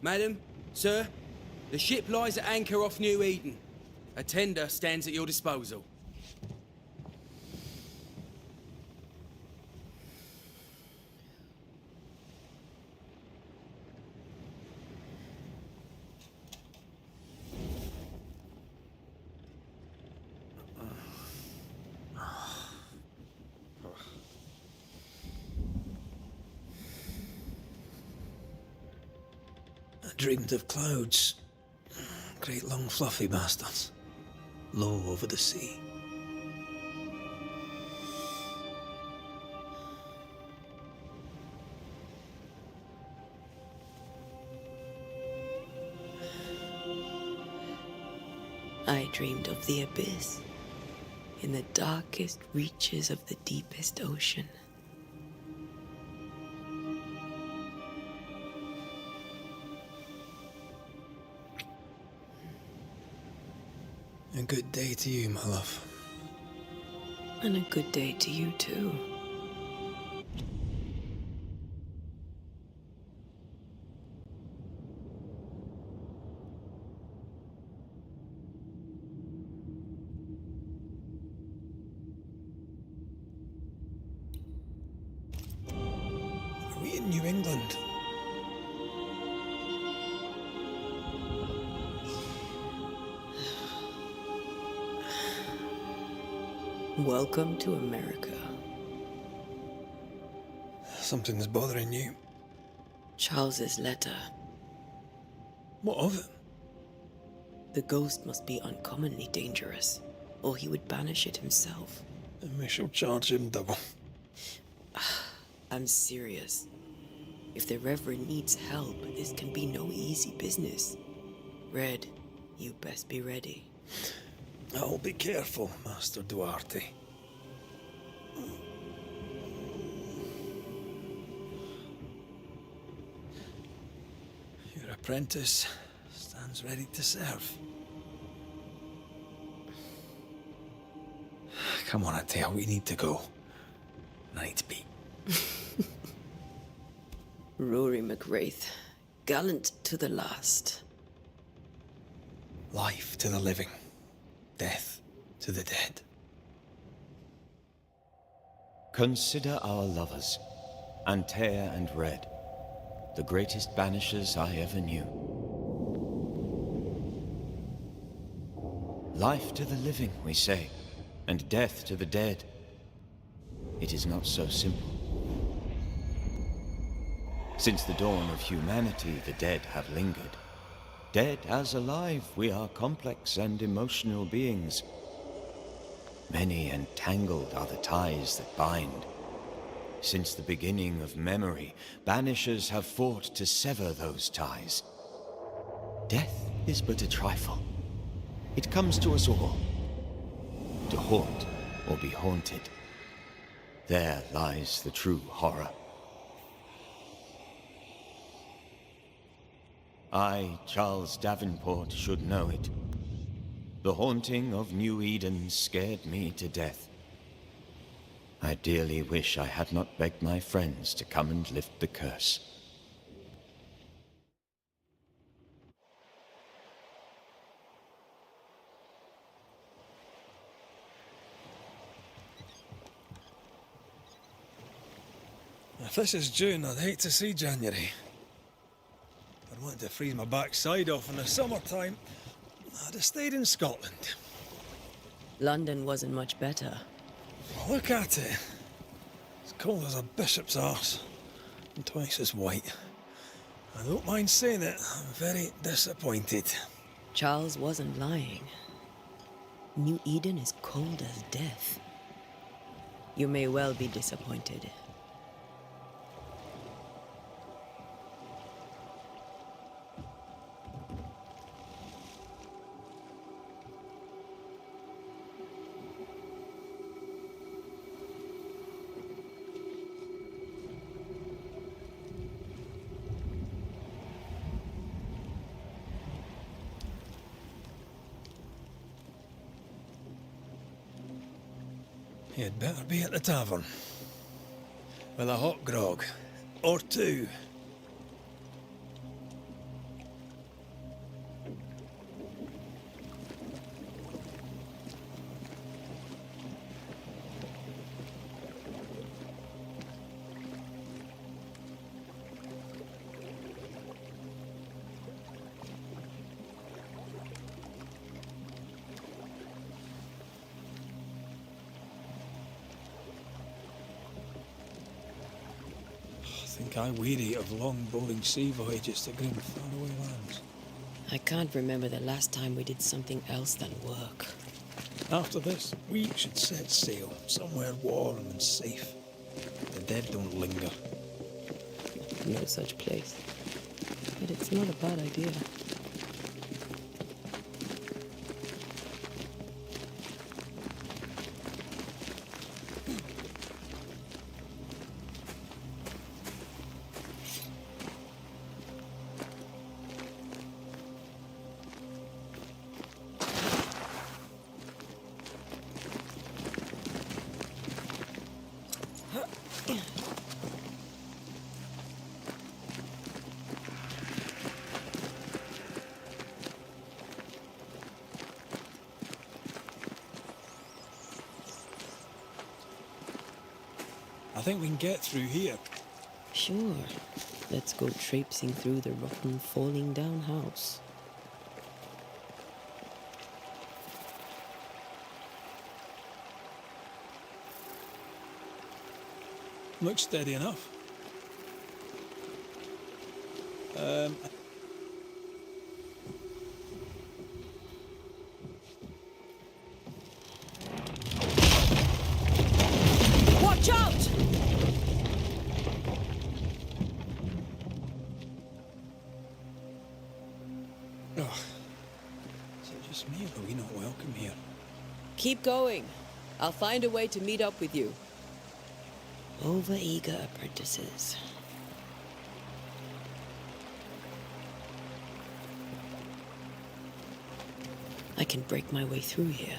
Madam, sir, the ship lies at anchor off New Eden. A tender stands at your disposal. I dreamed of clouds. Great long fluffy bastards. Low over the sea. I dreamed of the abyss, in the darkest reaches of the deepest ocean. A good day to you, my love. And a good day to you, too. Are we in New England? Welcome to America. Something's bothering you. Charles's letter. What of it? The ghost must be uncommonly dangerous, or he would banish it himself. And we shall charge him double. I'm serious. If the Reverend needs help, this can be no easy business. Red, you best be ready. I'll be careful, Master Duarte. Your apprentice stands ready to serve. Come on, Atea, we need to go. I need to be. Rory McWraith, gallant to the last. Life to the living. Death to the dead. Consider our lovers, Antea and Red, the greatest banishers I ever knew. Life to the living, we say, and death to the dead. It is not so simple. Since the dawn of humanity, the dead have lingered. Dead as alive, we are complex and emotional beings. Many and tangled are the ties that bind. Since the beginning of memory, banishers have fought to sever those ties. Death is but a trifle. It comes to us all. To haunt or be haunted. There lies the true horror. I, Charles Davenport, should know it. The haunting of New Eden scared me to death. I dearly wish I had not begged my friends to come and lift the curse. If this is June, I'd hate to see January. I'd want to freeze my backside off in the summertime. I'd have stayed in Scotland. London wasn't much better. Look at it. As cold as a bishop's arse. And twice as white. I don't mind saying it, I'm very disappointed. Charles wasn't lying. New Eden is cold as death. You may well be disappointed. You'd better be at the tavern. With a hot grog. Or two. think I weary of long, boring sea voyages to grim, faraway lands. I can't remember the last time we did something else than work. After this, we should set sail somewhere warm and safe. The dead don't linger. No such place. But it's not a bad idea. I think we can get through here. Sure. Let's go traipsing through the rotten, falling down house. Looks steady enough. Watch out! Oh, is it just me or are we not welcome here? Keep going. I'll find a way to meet up with you. Over-eager apprentices. I can break my way through here.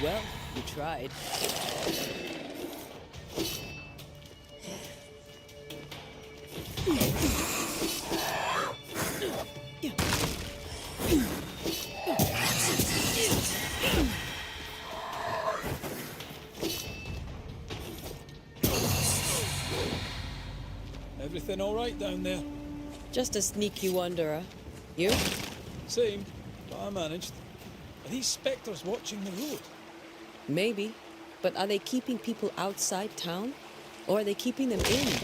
Well, you tried. Everything all right down there? Just a sneaky wanderer. You? Same, but I managed. Are these spectres watching the road? Maybe. But are they keeping people outside town? Or are they keeping them in?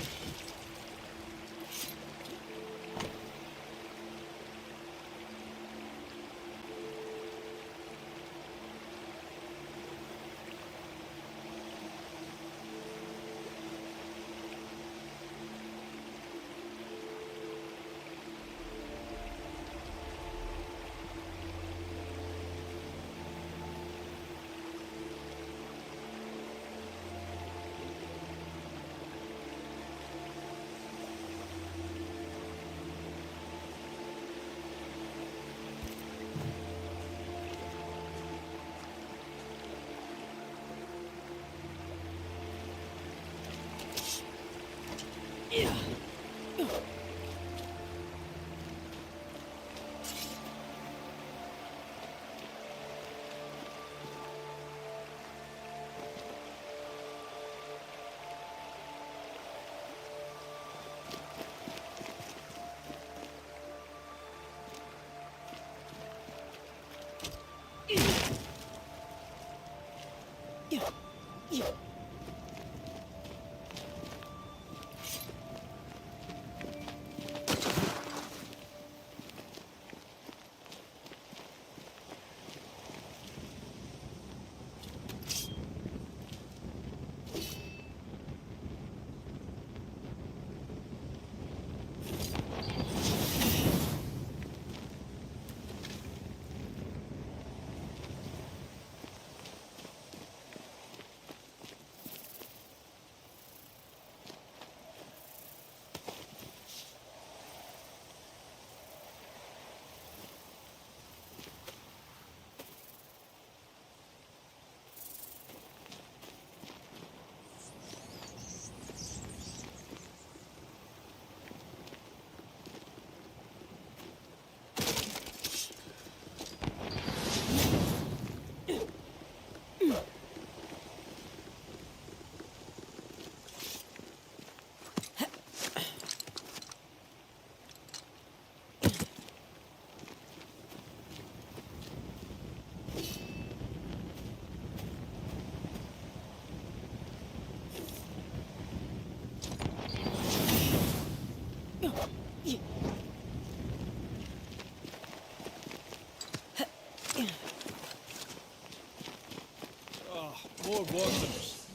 Lord Waters.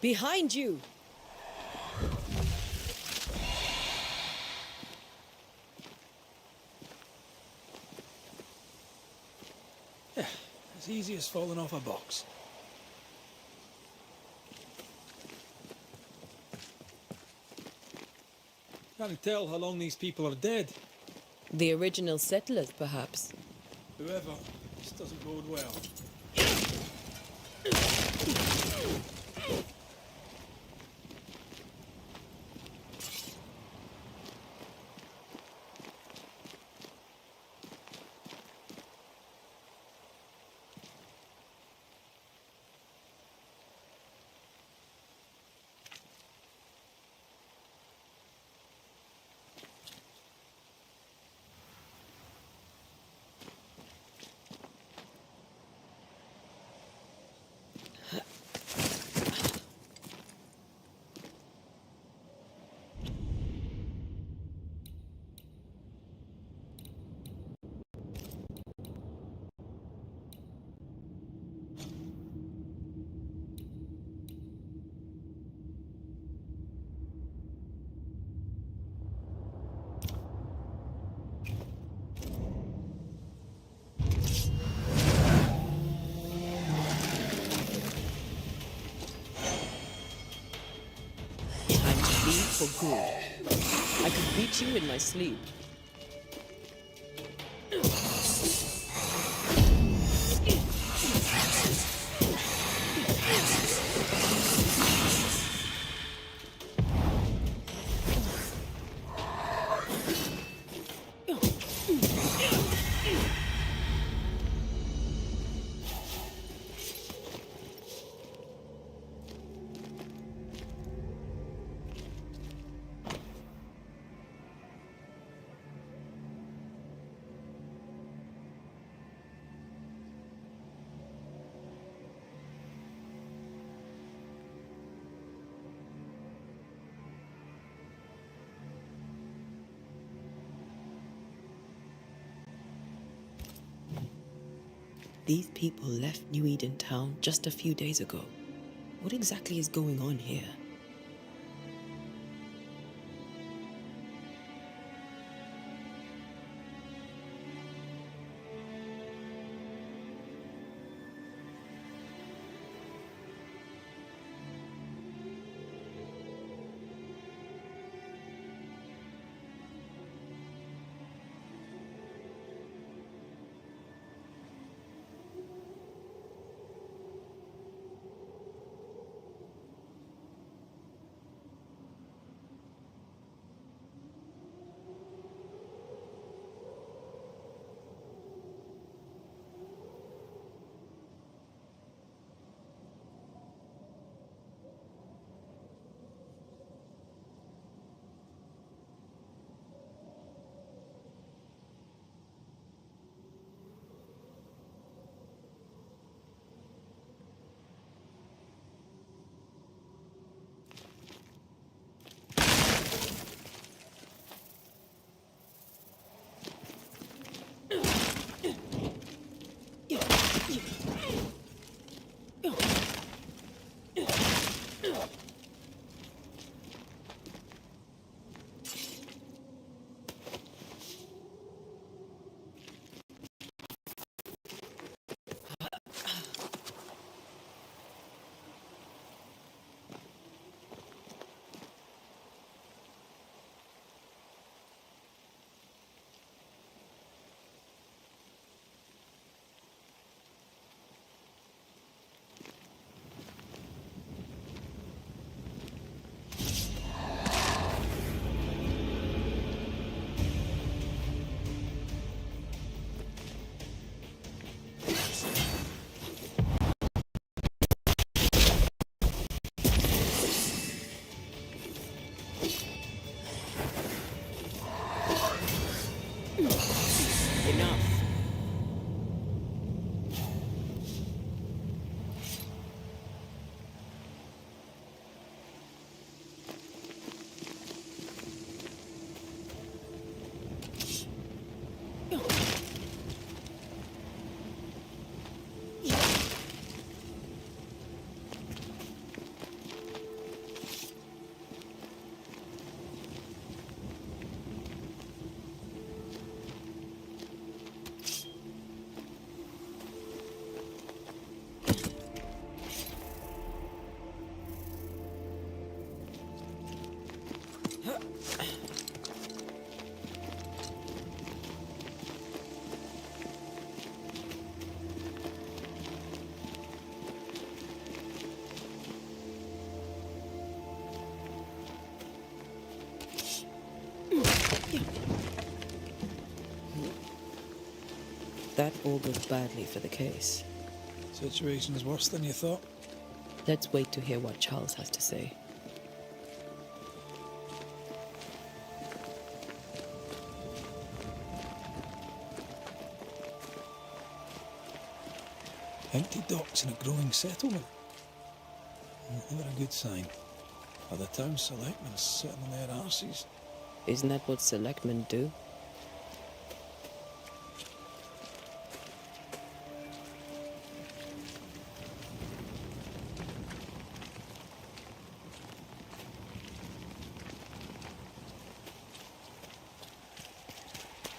Behind you! Yeah, as easy as falling off a box. Can't tell how long these people are dead. The original settlers, perhaps. Whoever, this doesn't bode well. For good. I could beat you in my sleep. These people left New Eden Town just a few days ago. What exactly is going on here? That augurs badly for the case. Situation's worse than you thought. Let's wait to hear what Charles has to say. Empty docks in a growing settlement. Never a good sign. Are the town selectmen sitting on their arses? Isn't that what selectmen do?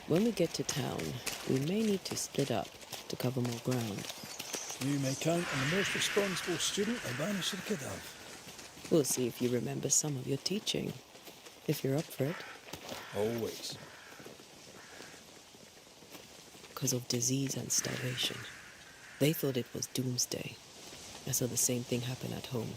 When we get to town, we may need to split up to cover more ground. You may count on the most responsible student a Banisher could have. We'll see if you remember some of your teaching, if you're up for it. Always. Because of disease and starvation. They thought it was doomsday. I saw the same thing happen at home.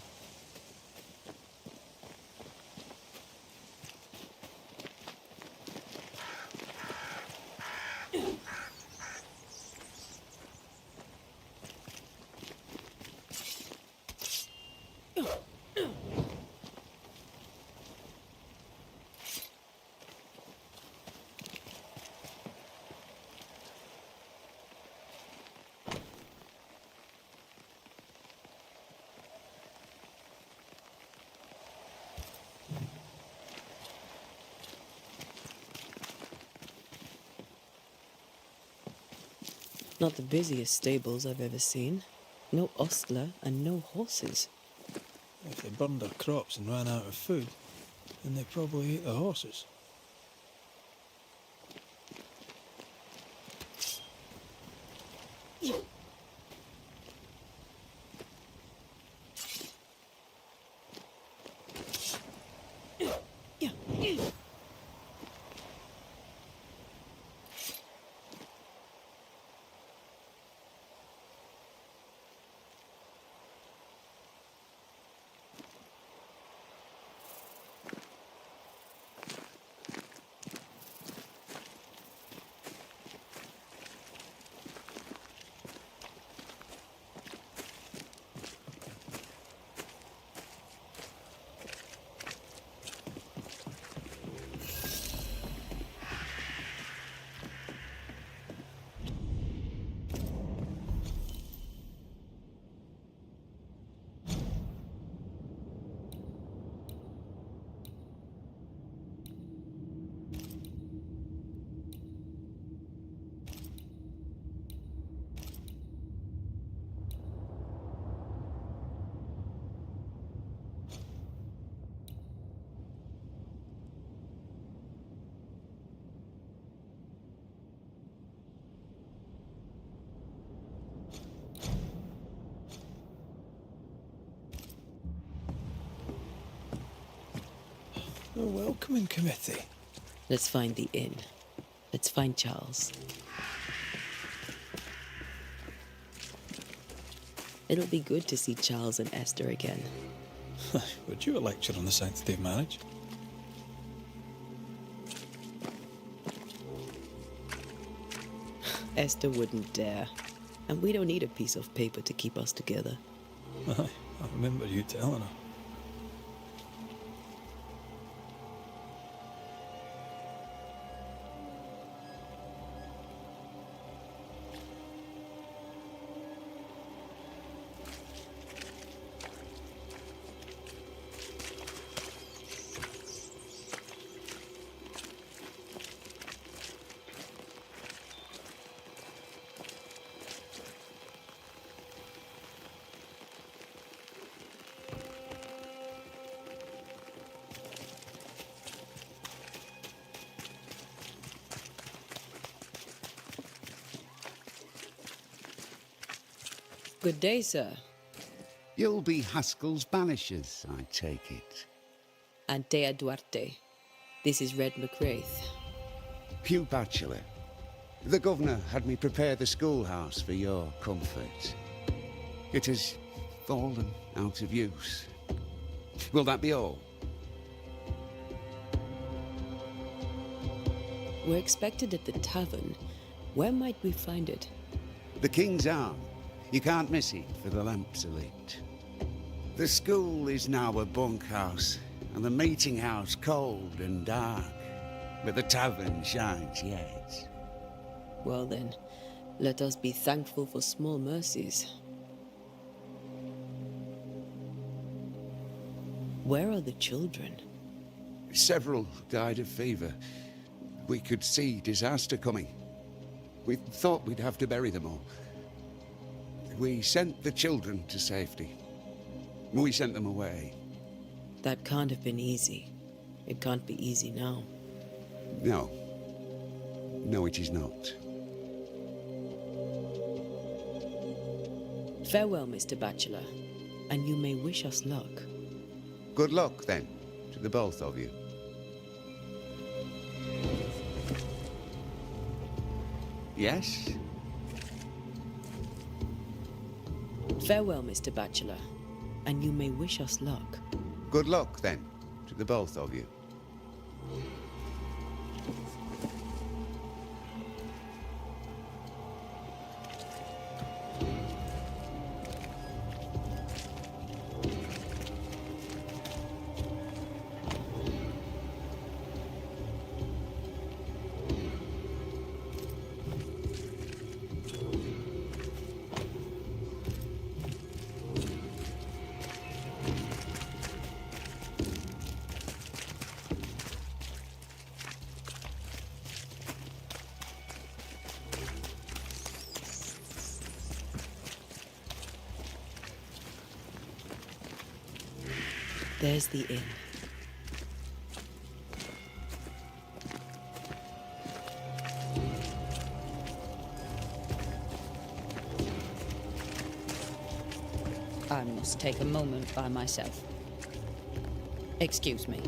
Not the busiest stables I've ever seen. No ostler and no horses. If they burned their crops and ran out of food, then they probably ate the horses. A welcoming committee. Let's find the inn. Let's find Charles. It'll be good to see Charles and Esther again. Would you a lecture on the sanctity of marriage? Esther wouldn't dare. And we don't need a piece of paper to keep us together. Aye, I remember you telling her. Good day, sir. You'll be Haskell's Banishers, I take it. Antea Duarte. This is Red McWraith. Hugh Bachelor. The governor had me prepare the schoolhouse for your comfort. It has fallen out of use. Will that be all? We're expected at the tavern. Where might we find it? The King's Arm. You can't miss it, for the lamps are lit. The school is now a bunkhouse, and the meeting house cold and dark, but the tavern shines yet. Well then, let us be thankful for small mercies. Where are the children? Several died of fever. We could see disaster coming. We thought we'd have to bury them all. We sent the children to safety. We sent them away. That can't have been easy. It can't be easy now. No. No, it is not. Farewell, Mr. Bachelor, and you may wish us luck. Good luck, then, to the both of you. Yes? Farewell, Mr. Bachelor, and you may wish us luck. Good luck, then, to the both of you. There's the inn. I must take a moment by myself. Excuse me.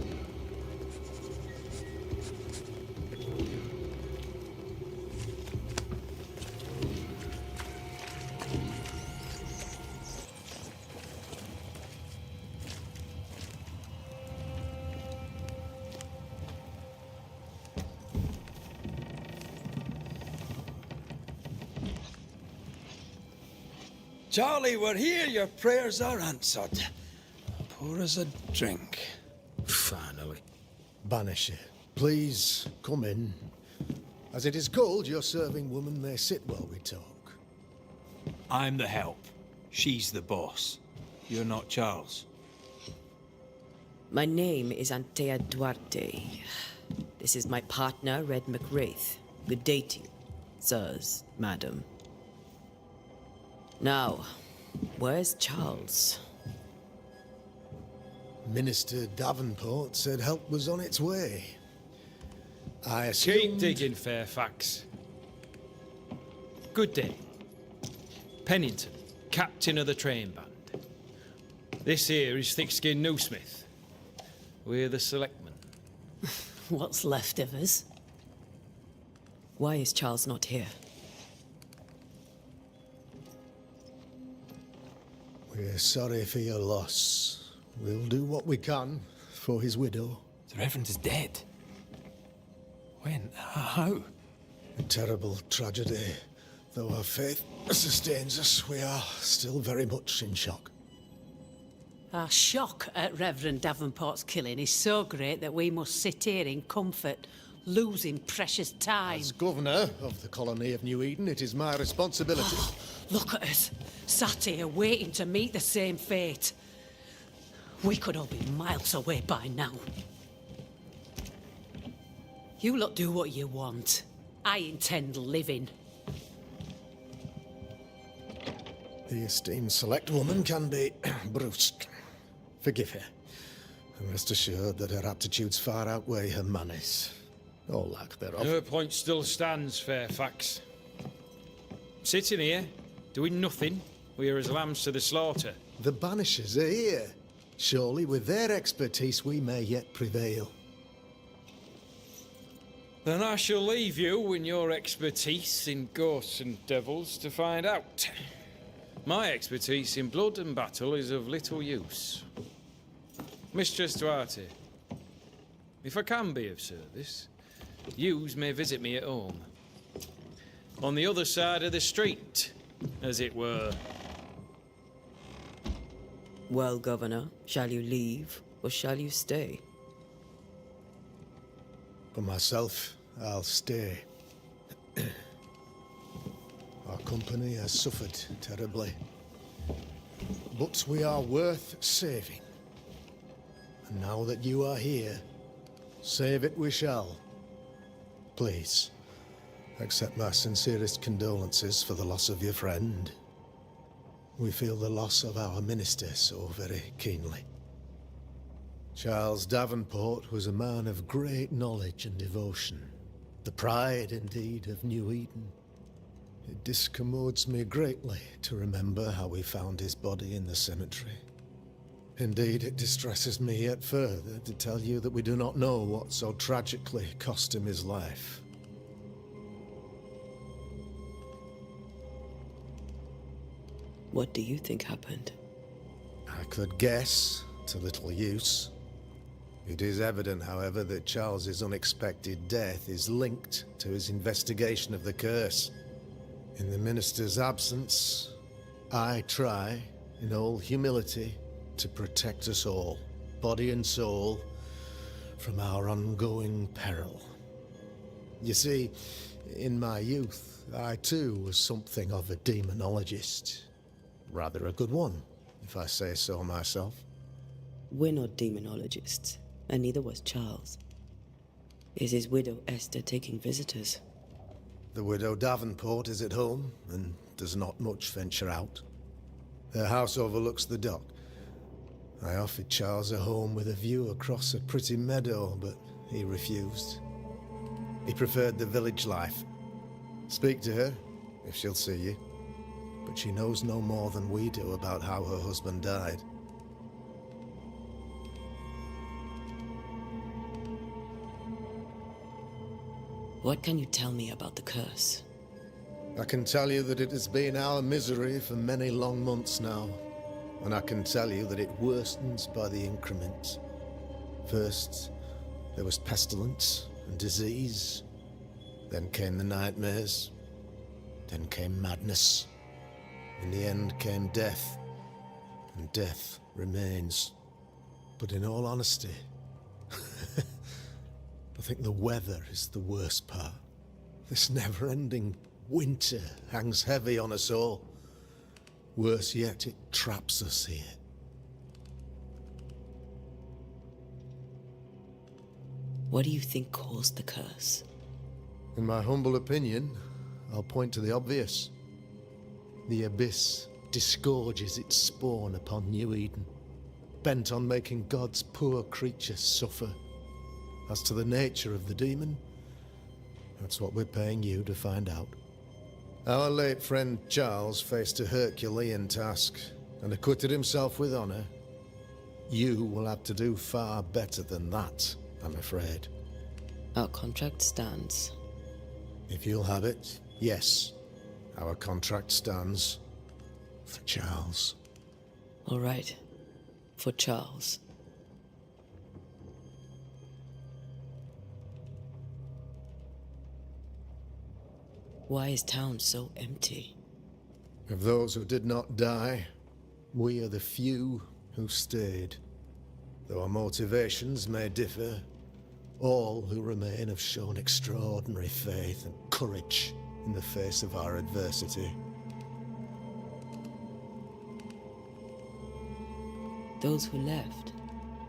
Charlie, we're here. Your prayers are answered. Pour us a drink. Finally. Banisher, please come in. As it is cold, your serving woman may sit while we talk. I'm the help. She's the boss. You're not Charles. My name is Antea Duarte. This is my partner, Red McWraith. Good day to you, sirs, madam. Now, where's Charles? Minister Davenport said help was on its way. I Keep assumed... digging, Fairfax. Good day. Pennington, captain of the train band. This here is Thick-Skinned Newsmith. We're the selectmen. What's left of us? Why is Charles not here? We're sorry for your loss. We'll do what we can for his widow. The Reverend is dead. When? How? A terrible tragedy. Though our faith sustains us, we are still very much in shock. Our shock at Reverend Davenport's killing is so great that we must sit here in comfort, losing precious time. As governor of the colony of New Eden, it is my responsibility. Look at us, sat here waiting to meet the same fate. We could all be miles away by now. You lot do what you want. I intend living. The esteemed select woman can be brusque. Forgive her. And rest assured that her aptitudes far outweigh her manners. Or lack thereof. Her point still stands, Fairfax. Sitting here, doing nothing, we're as lambs to the slaughter. The Banishers are here. Surely with their expertise we may yet prevail. Then I shall leave you and your expertise in ghosts and devils to find out. My expertise in blood and battle is of little use. Mistress Duarte, if I can be of service, yous may visit me at home. On the other side of the street, as it were. Well, Governor, shall you leave or shall you stay? For myself, I'll stay. Our company has suffered terribly. But we are worth saving. And now that you are here, save it we shall. Please, accept my sincerest condolences for the loss of your friend. We feel the loss of our minister so very keenly. Charles Davenport was a man of great knowledge and devotion. The pride, indeed, of New Eden. It discommodes me greatly to remember how we found his body in the cemetery. Indeed, it distresses me yet further to tell you that we do not know what so tragically cost him his life. What do you think happened? I could guess, to little use. It is evident, however, that Charles's unexpected death is linked to his investigation of the curse. In the minister's absence, I try, in all humility, to protect us all, body and soul, from our ongoing peril. You see, in my youth, I too was something of a demonologist. Rather a good one, if I say so myself. We're not demonologists, and neither was Charles. Is his widow Esther taking visitors? The widow Davenport is at home, and does not much venture out. Her house overlooks the dock. I offered Charles a home with a view across a pretty meadow, but he refused. He preferred the village life. Speak to her, if she'll see you. But she knows no more than we do about how her husband died. What can you tell me about the curse? I can tell you that it has been our misery for many long months now. And I can tell you that it worsens by the increment. First, there was pestilence and disease. Then came the nightmares. Then came madness. In the end came death. And death remains. But in all honesty, I think the weather is the worst part. This never-ending winter hangs heavy on us all. Worse yet, it traps us here. What do you think caused the curse? In my humble opinion, I'll point to the obvious. The abyss disgorges its spawn upon New Eden, bent on making God's poor creatures suffer. As to the nature of the demon, that's what we're paying you to find out. Our late friend Charles faced a Herculean task and acquitted himself with honor. You will have to do far better than that, I'm afraid. Our contract stands. If you'll have it, yes. Our contract stands for Charles. All right. For Charles. Why is town so empty? Of those who did not die, we are the few who stayed. Though our motivations may differ, all who remain have shown extraordinary faith and courage in the face of our adversity. Those who left,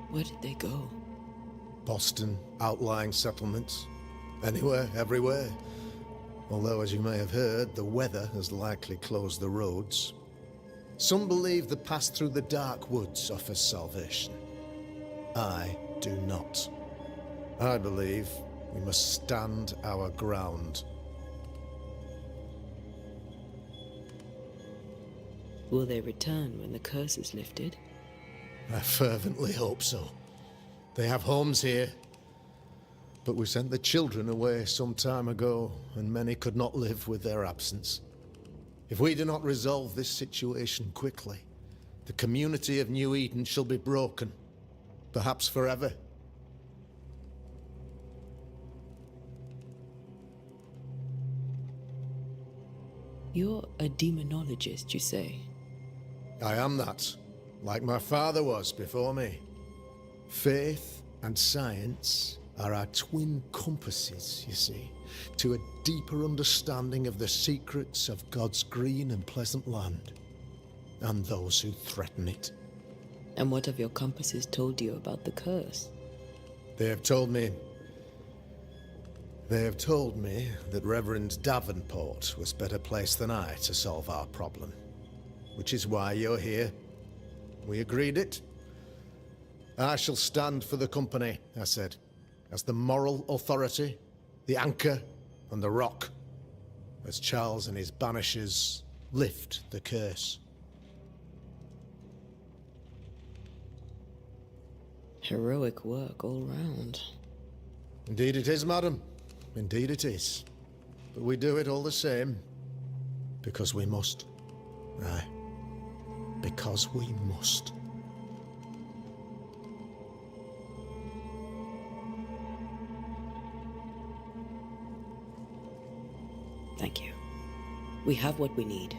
where did they go? Boston, outlying settlements. Anywhere, everywhere. Although, as you may have heard, the weather has likely closed the roads. Some believe the path through the dark woods offers salvation. I do not. I believe we must stand our ground. Will they return when the curse is lifted? I fervently hope so. They have homes here. But we sent the children away some time ago, and many could not live with their absence. If we do not resolve this situation quickly, the community of New Eden shall be broken, perhaps forever. You're a demonologist, you say? I am that, like my father was before me. Faith and science are our twin compasses, you see, to a deeper understanding of the secrets of God's green and pleasant land, and those who threaten it. And what have your compasses told you about the curse? They have told me that Reverend Davenport was better placed than I to solve our problem. Which is why you're here. We agreed it. I shall stand for the company, I said, as the moral authority, the anchor, and the rock, as Charles and his Banishers lift the curse. Heroic work all round. Indeed it is, madam. Indeed it is. But we do it all the same. Because we must. Aye. Because we must. Thank you. We have what we need.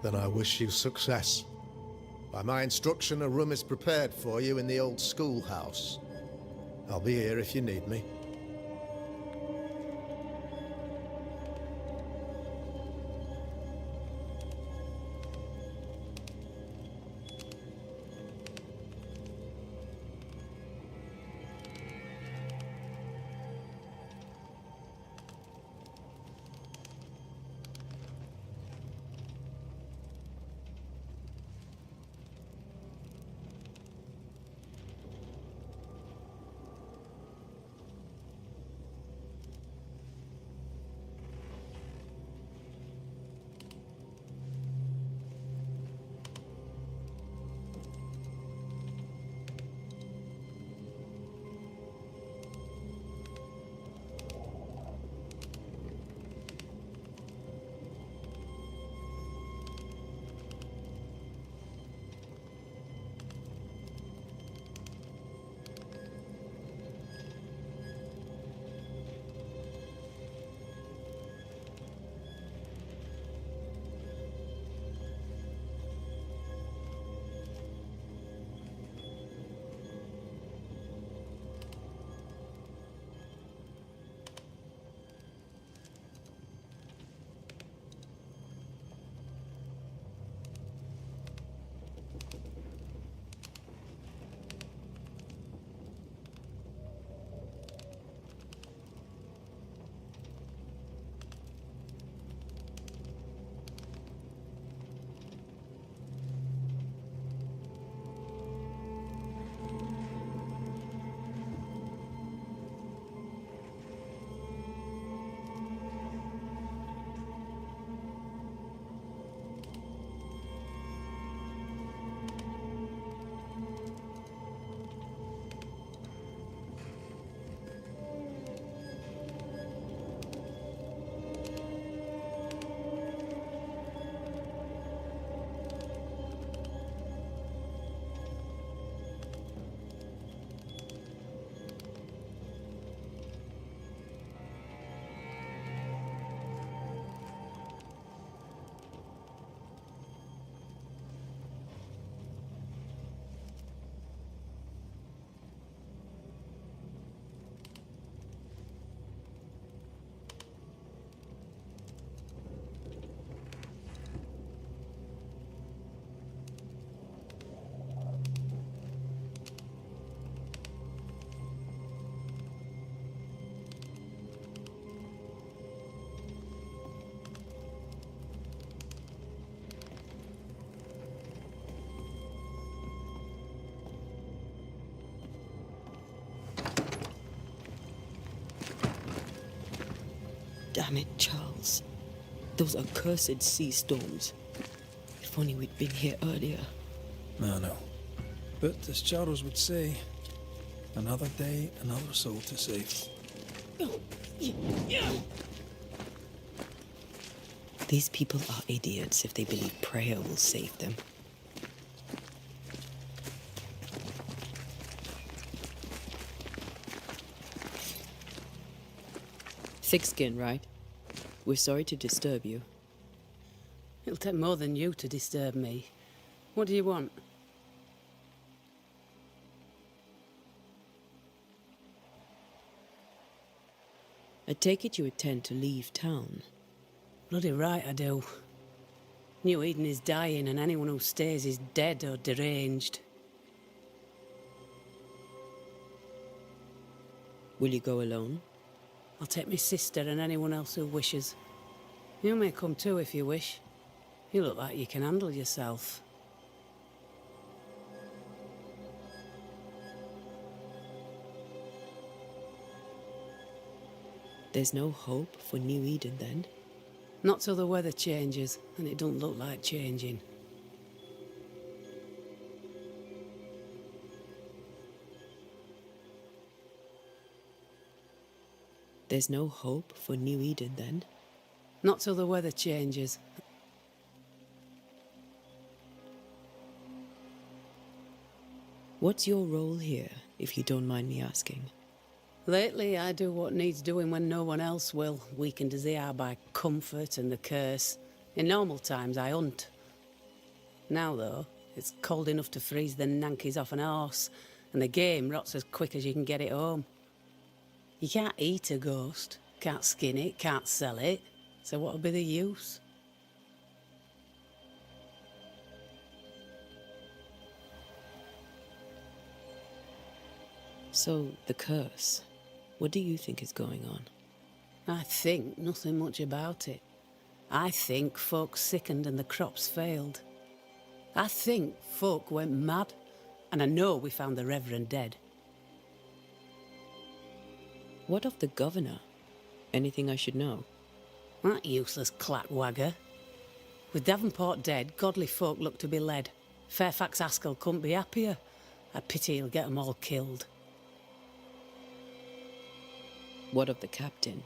Then I wish you success. By my instruction, a room is prepared for you in the old schoolhouse. I'll be here if you need me. Damn it, Charles. Those accursed sea storms. If only we'd been here earlier. I know. But as Charles would say, another day, another soul to save. These people are idiots if they believe prayer will save them. Thick skin, right? We're sorry to disturb you. It'll take more than you to disturb me. What do you want? I take it you intend to leave town. Bloody right I do. New Eden is dying and anyone who stays is dead or deranged. Will you go alone? I'll take my sister and anyone else who wishes. You may come too if you wish. You look like you can handle yourself. There's no hope for New Eden then? Not till the weather changes, and it don't look like changing. There's no hope for New Eden then? Not till the weather changes. What's your role here, if you don't mind me asking? Lately, I do what needs doing when no one else will, weakened as they are by comfort and the curse. In normal times, I hunt. Now, though, it's cold enough to freeze the nankies off an horse, and the game rots as quick as you can get it home. You can't eat a ghost, can't skin it, can't sell it, so what'll be the use? So, the curse. What do you think is going on? I think nothing much about it. I think folk sickened and the crops failed. I think folk went mad, and I know we found the Reverend dead. What of the governor? Anything I should know? That useless clackwagger. With Davenport dead, godly folk look to be led. Fairfax Askell couldn't be happier. I pity he'll get them all killed. What of the captain?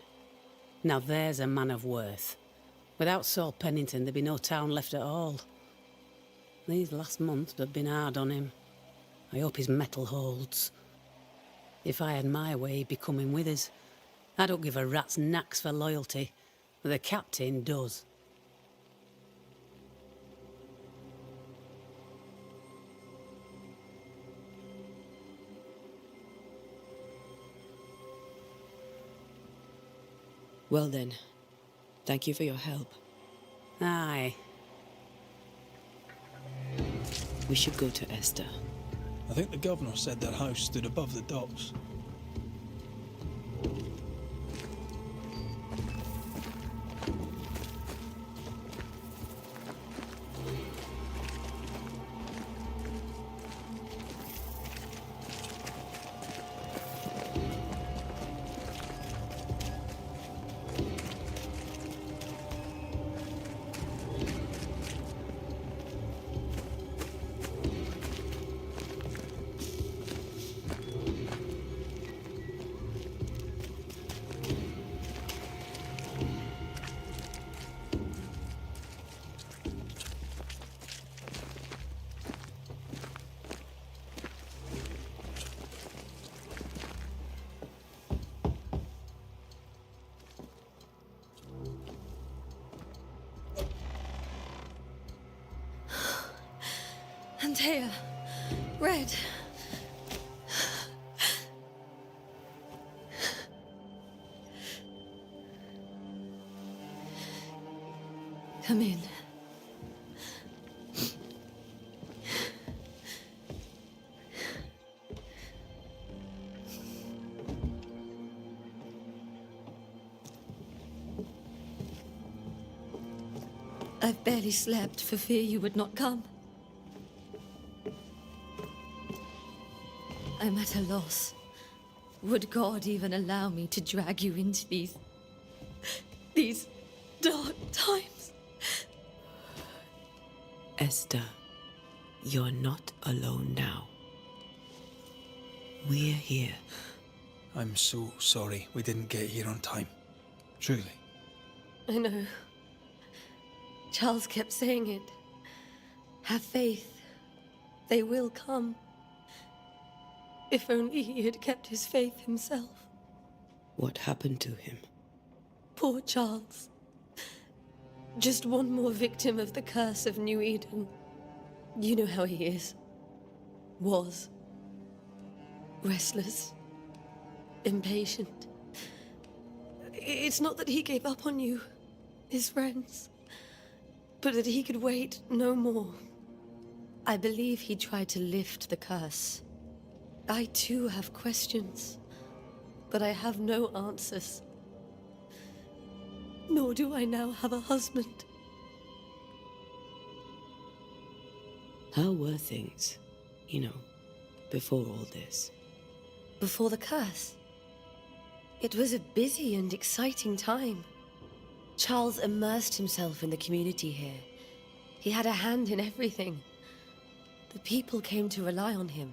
Now there's a man of worth. Without Saul Pennington, there'd be no town left at all. These last months have been hard on him. I hope his mettle holds. If I had my way, he'd be coming with us. I don't give a rat's knacks for loyalty, but the captain does. Well then, thank you for your help. Aye. We should go to Esther. I think the governor said their house stood above the docks. Antea, Red. Come in. I've barely slept for fear you would not come. I'm at a loss. Would God even allow me to drag you into these dark times? Esther, you're not alone now. We're here. I'm so sorry we didn't get here on time. Truly. I know. Charles kept saying it. Have faith. They will come. If only he had kept his faith himself. What happened to him? Poor Charles. Just one more victim of the curse of New Eden. You know how he is. Was. Restless. Impatient. It's not that he gave up on you, his friends, but that he could wait no more. I believe he tried to lift the curse. I too have questions, but I have no answers. Nor do I now have a husband. How were things, before all this? Before the curse? It was a busy and exciting time. Charles immersed himself in the community here. He had a hand in everything. The people came to rely on him.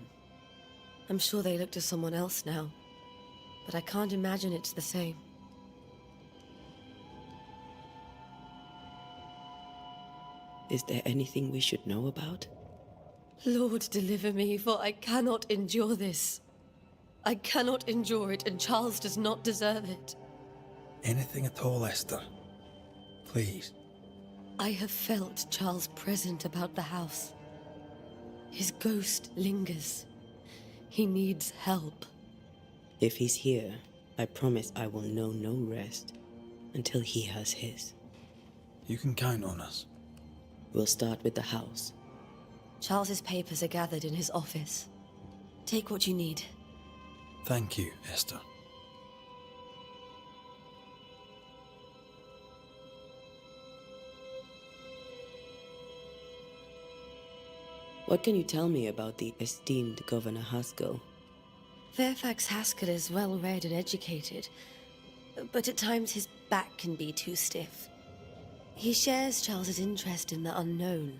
I'm sure they look to someone else now, but I can't imagine it's the same. Is there anything we should know about? Lord, deliver me, for I cannot endure this. I cannot endure it, and Charles does not deserve it. Anything at all, Esther. Please. I have felt Charles' present about the house. His ghost lingers. He needs help. If he's here, I promise I will know no rest until he has his. You can count on us. We'll start with the house. Charles's papers are gathered in his office. Take what you need. Thank you, Esther. What can you tell me about the esteemed Governor Haskell? Fairfax Haskell is well-read and educated, but at times his back can be too stiff. He shares Charles's interest in the unknown,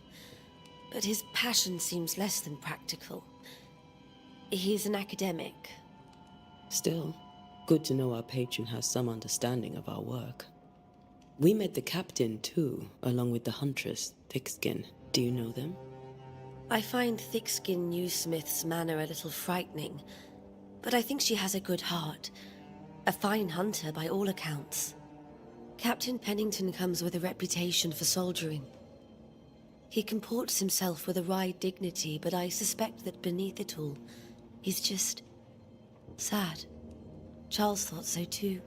but his passion seems less than practical. He's an academic. Still, good to know our patron has some understanding of our work. We met the captain, too, along with the huntress, Thickskin. Do you know them? I find Thickskin Newsmith's manner a little frightening, but I think she has a good heart. A fine hunter by all accounts. Captain Pennington comes with a reputation for soldiering. He comports himself with a wry dignity, but I suspect that beneath it all, he's just sad. Charles thought so too.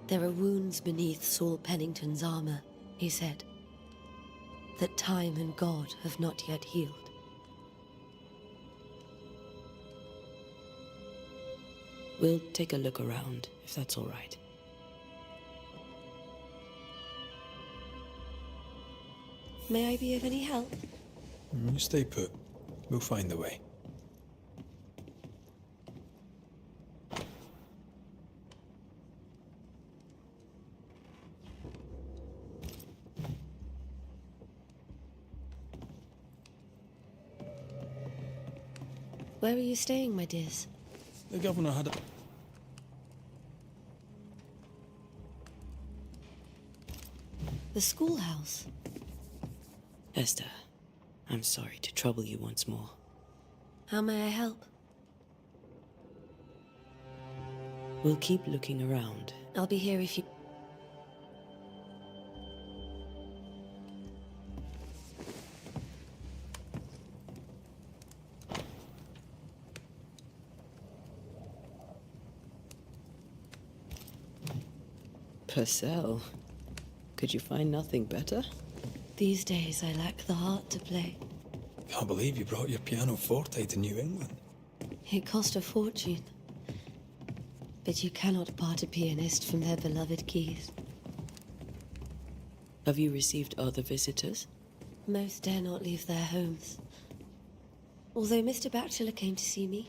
There are wounds beneath Saul Pennington's armor, he said, that time and God have not yet healed. We'll take a look around, if that's all right. May I be of any help? You stay put. We'll find the way. Where are you staying, my dears? The governor had a... The schoolhouse. Esther, I'm sorry to trouble you once more. How may I help? We'll keep looking around. I'll be here if you... Purcell, could you find nothing better? These days I lack the heart to play. Can't believe you brought your pianoforte to New England. It cost a fortune. But you cannot part a pianist from their beloved keys. Have you received other visitors? Most dare not leave their homes. Although Mr. Bachelor came to see me.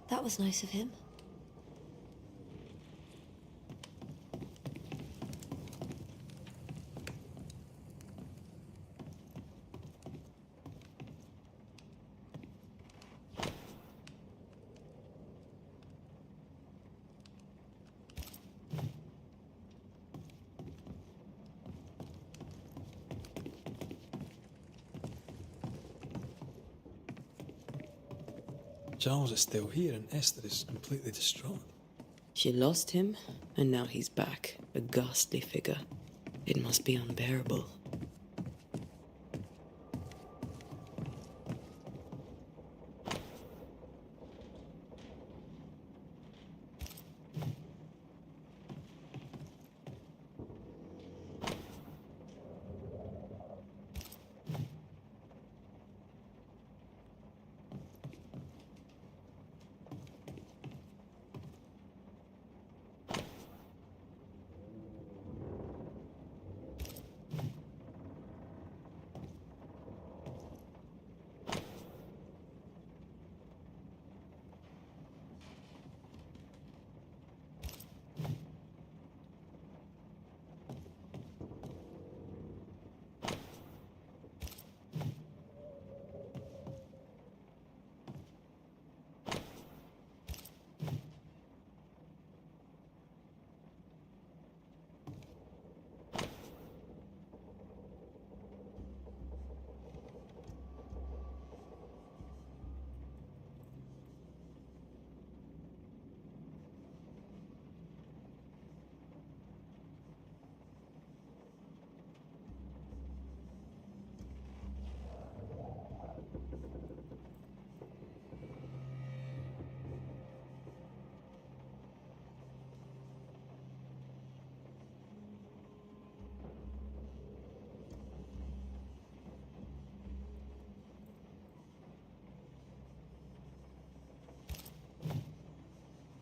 That was nice of him. Charles is still here and Esther is completely distraught. She lost him, and now he's back, a ghastly figure. It must be unbearable.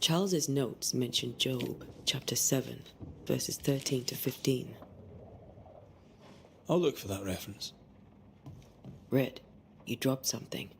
Charles's notes mention Job, chapter 7, verses 13 to 15. I'll look for that reference. Red, you dropped something.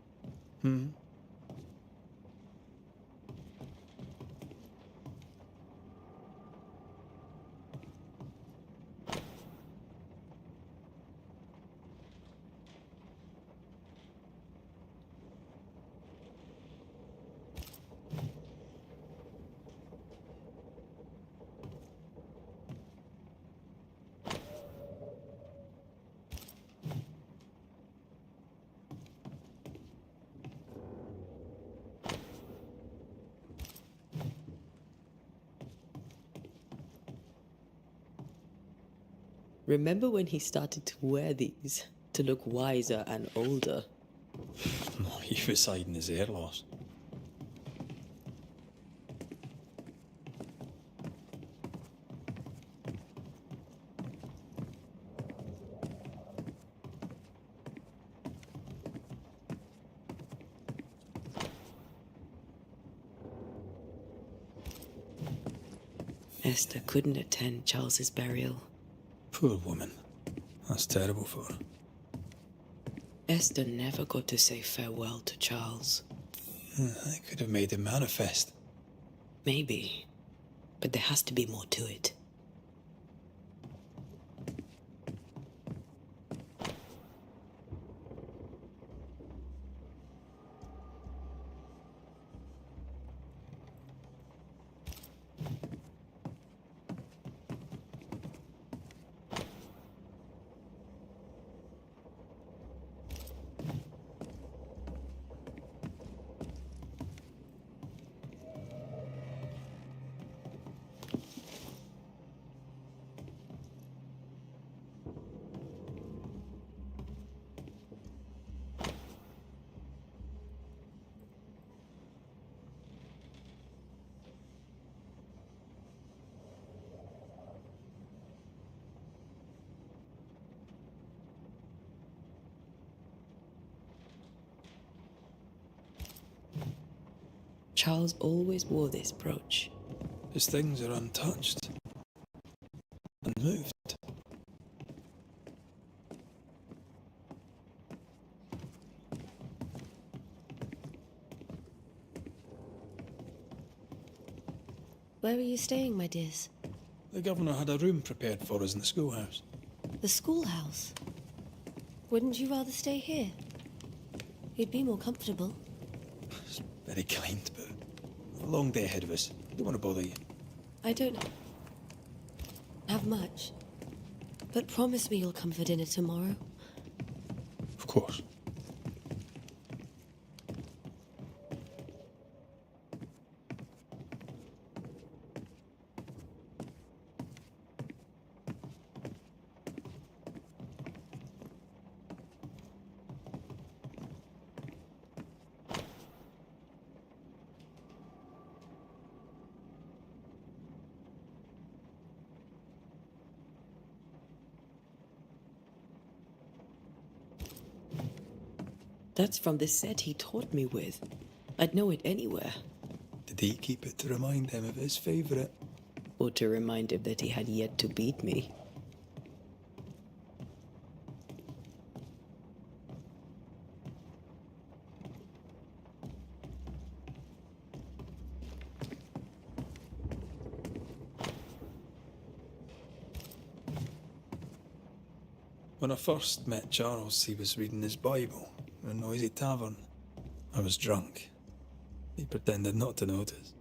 Remember when he started to wear these to look wiser and older? No, he was hiding his hair loss. Esther couldn't attend Charles's burial. Poor woman. That's terrible for her. Esther never got to say farewell to Charles. I could have made him manifest. Maybe, but there has to be more to it. Charles always wore this brooch. His things are untouched. Unmoved. Where are you staying, my dears? The governor had a room prepared for us in the schoolhouse. The schoolhouse? Wouldn't you rather stay here? You'd be more comfortable. It's very kind, but a long day ahead of us. Don't want to bother you. I don't have much. But promise me you'll come for dinner tomorrow. Of course. That's from the set he taught me with. I'd know it anywhere. Did he keep it to remind him of his favourite? Or to remind him that he had yet to beat me. When I first met Charles, he was reading his Bible in a noisy tavern. I was drunk. He pretended not to notice.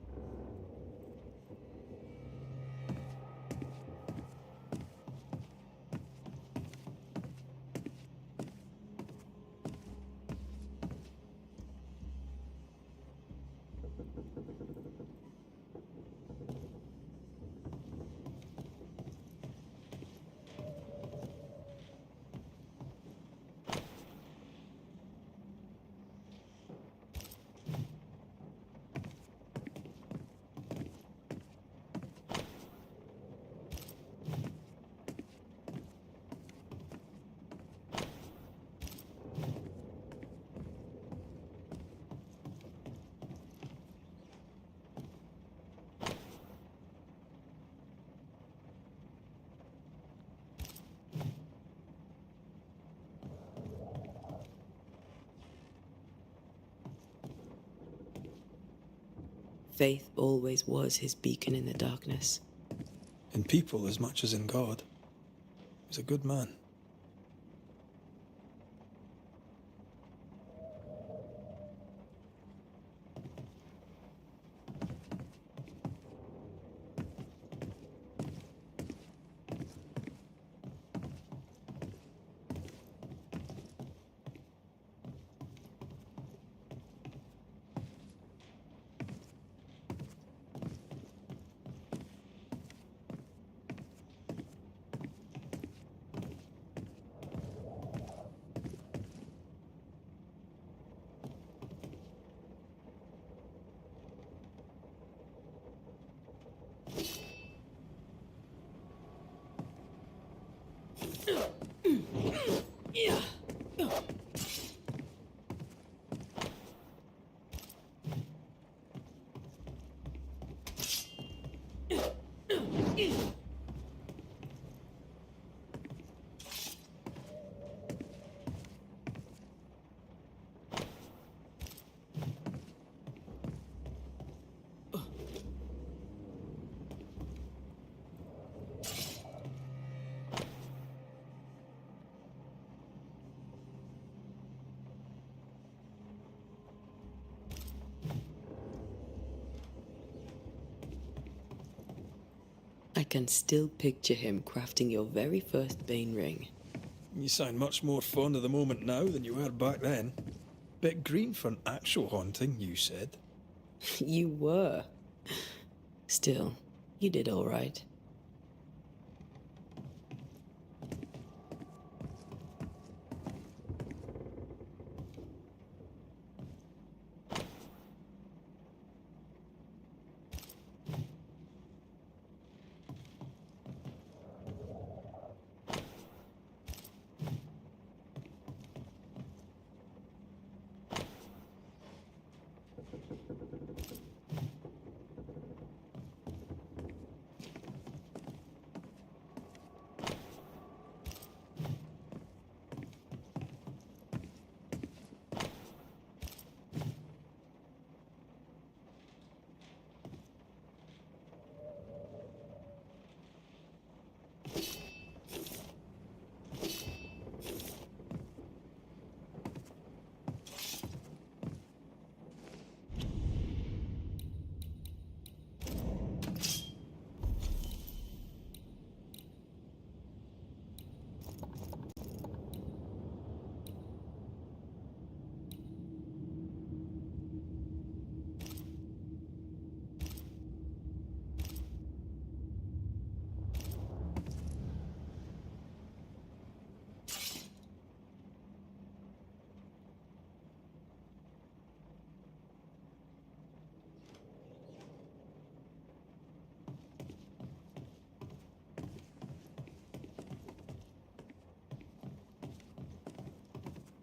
Faith always was his beacon in the darkness. In people as much as in God. He was a good man. I can still picture him crafting your very first Bane ring. You sound much more fond of the moment now than you were back then. Bit green for an actual haunting, you said. You were. Still, you did all right.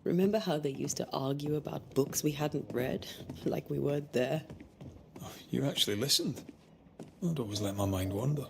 Remember how they used to argue about books we hadn't read? Like we weren't there? Oh, you actually listened. I'd always let my mind wander.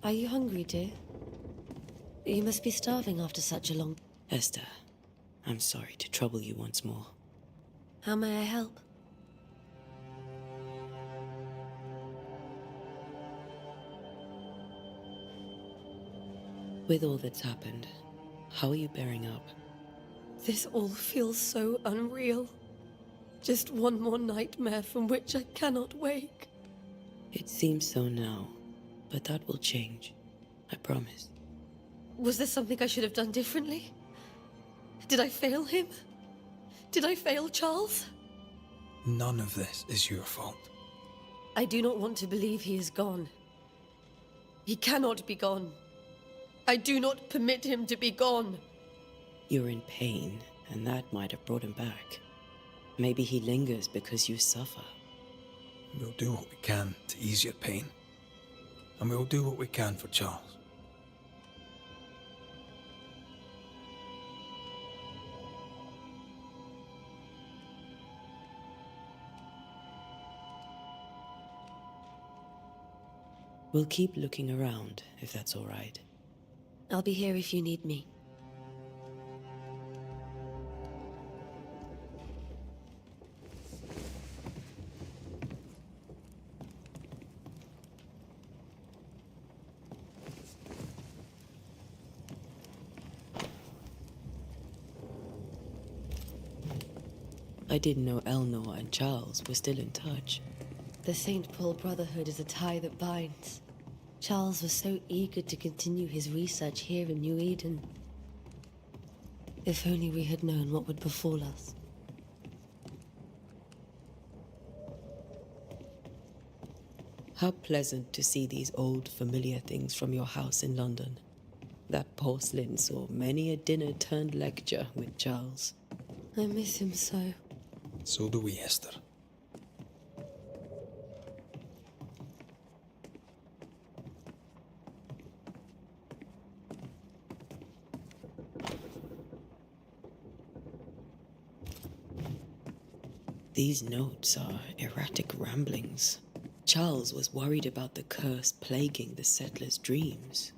Are you hungry, dear? You must be starving after such a long... Esther, I'm sorry to trouble you once more. How may I help? With all that's happened, how are you bearing up? This all feels so unreal. Just one more nightmare from which I cannot wake. It seems so now, but that will change. I promise. Was there something I should have done differently? Did I fail him? Did I fail Charles? None of this is your fault. I do not want to believe he is gone. He cannot be gone. I do not permit him to be gone. You're in pain, and that might have brought him back. Maybe he lingers because you suffer. We'll do what we can to ease your pain. And we'll do what we can for Charles. We'll keep looking around, if that's all right. I'll be here if you need me. I didn't know Eleanor and Charles were still in touch. The St. Paul Brotherhood is a tie that binds. Charles was so eager to continue his research here in New Eden. If only we had known what would befall us. How pleasant to see these old familiar things from your house in London. That porcelain saw many a dinner turned lecture with Charles. I miss him so. So do we, Esther. These notes are erratic ramblings. Charles was worried about the curse plaguing the settlers' dreams.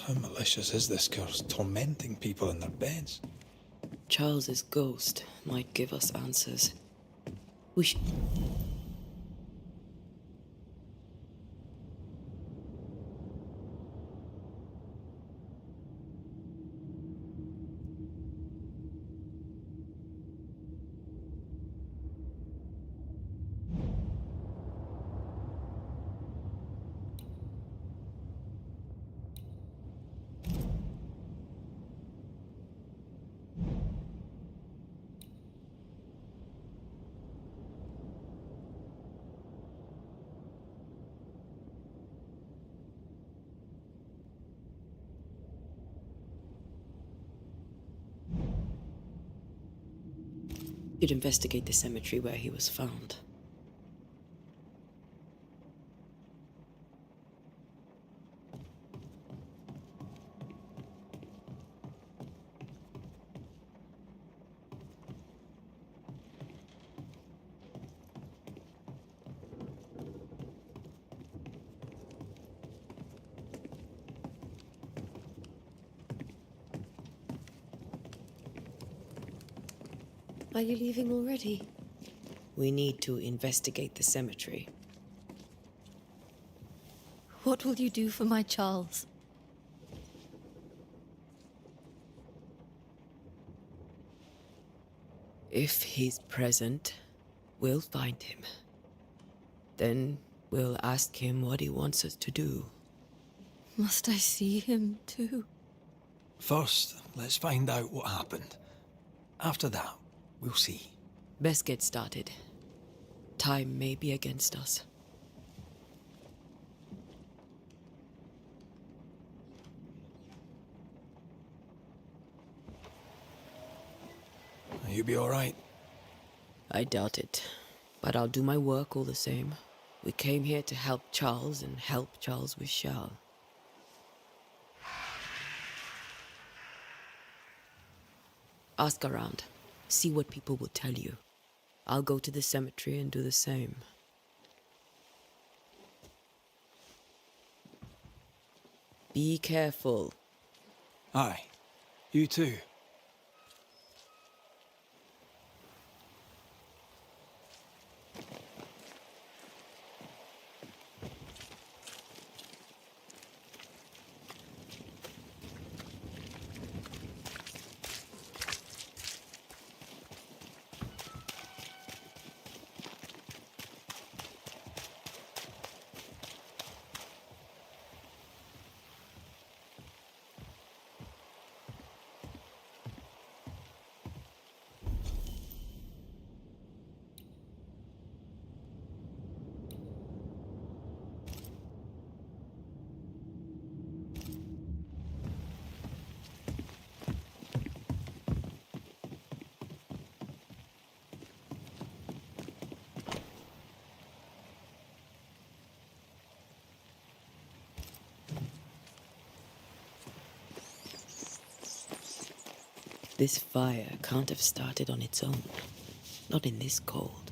How malicious is this curse, tormenting people in their beds? Charles's ghost might give us answers. We should... You'd investigate the cemetery where he was found. Are you leaving already? We need to investigate the cemetery. What will you do for my Charles? If he's present, we'll find him. Then we'll ask him what he wants us to do. Must I see him too? First, let's find out what happened. After that, we'll see. Best get started. Time may be against us. You be all right? I doubt it, but I'll do my work all the same. We came here to help Charles, and help Charles we shall. Ask around. See what people will tell you. I'll go to the cemetery and do the same. Be careful. Aye. You too. This fire can't have started on its own. Not in this cold.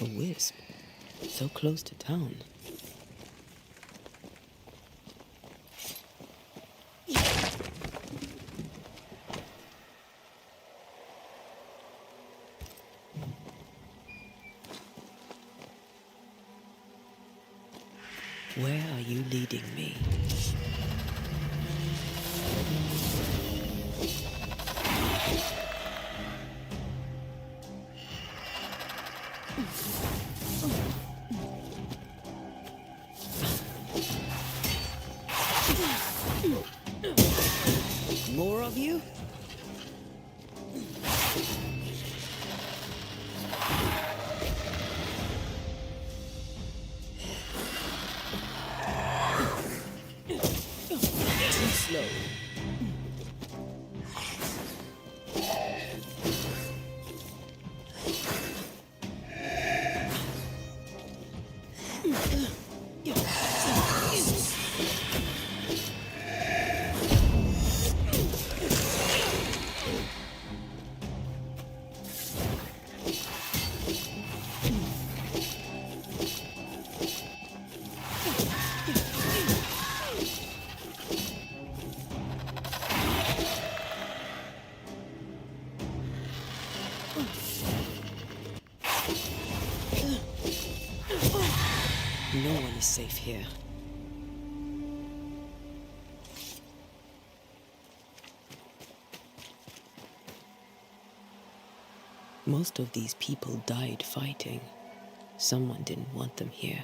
A wisp. So close to town. Where are you leading me? More of you? Too slow. is safe here. Most of these people died fighting. Someone didn't want them here.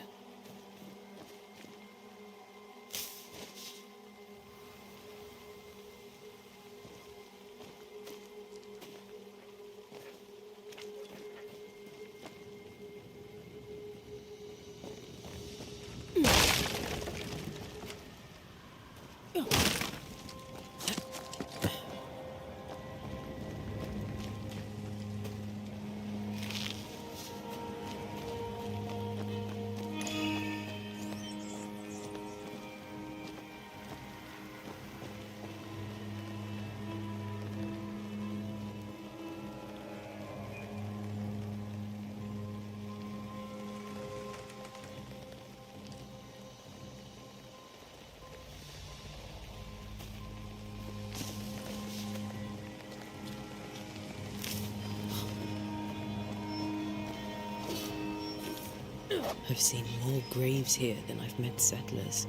I've seen more graves here than I've met settlers.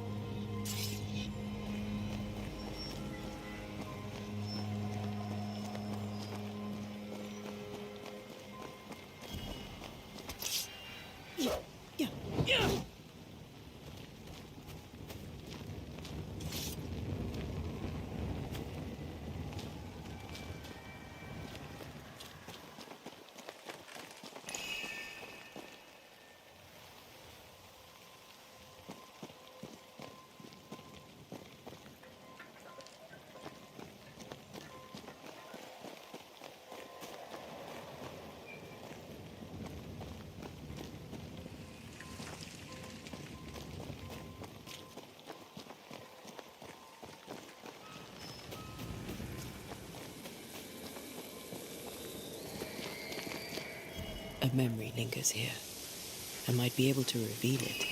A memory lingers here. I might be able to reveal it.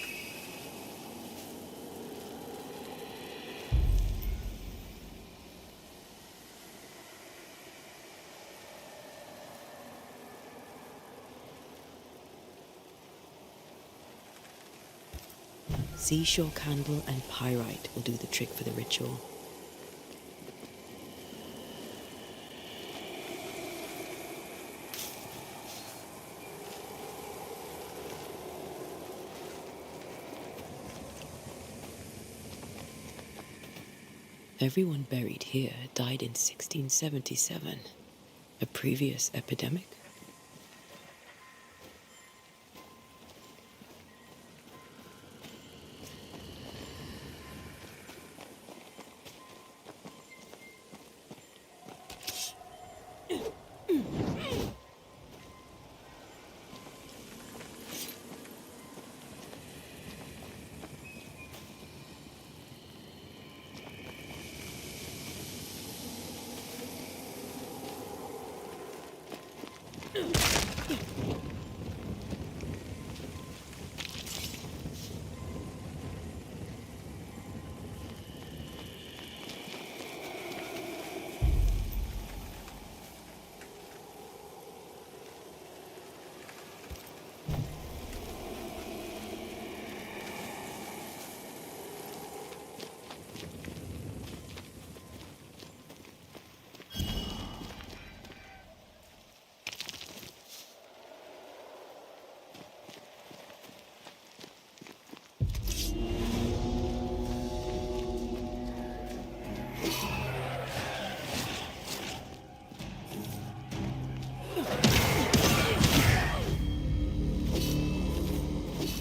Seashore candle and pyrite will do the trick for the ritual. Everyone buried here died in 1677. A previous epidemic?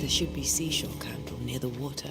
There should be seashore candle near the water.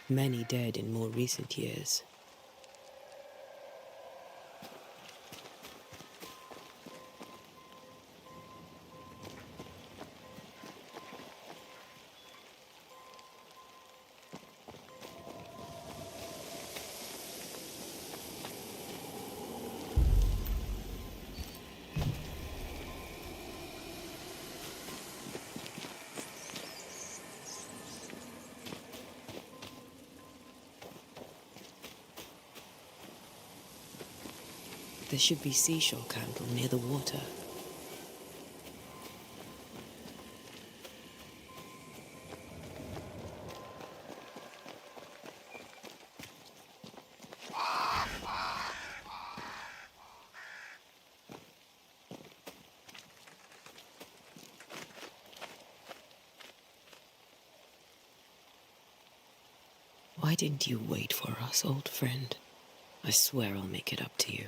Many dead in more recent years. There should be seashore candle near the water. Why didn't you wait for us, old friend? I swear I'll make it up to you.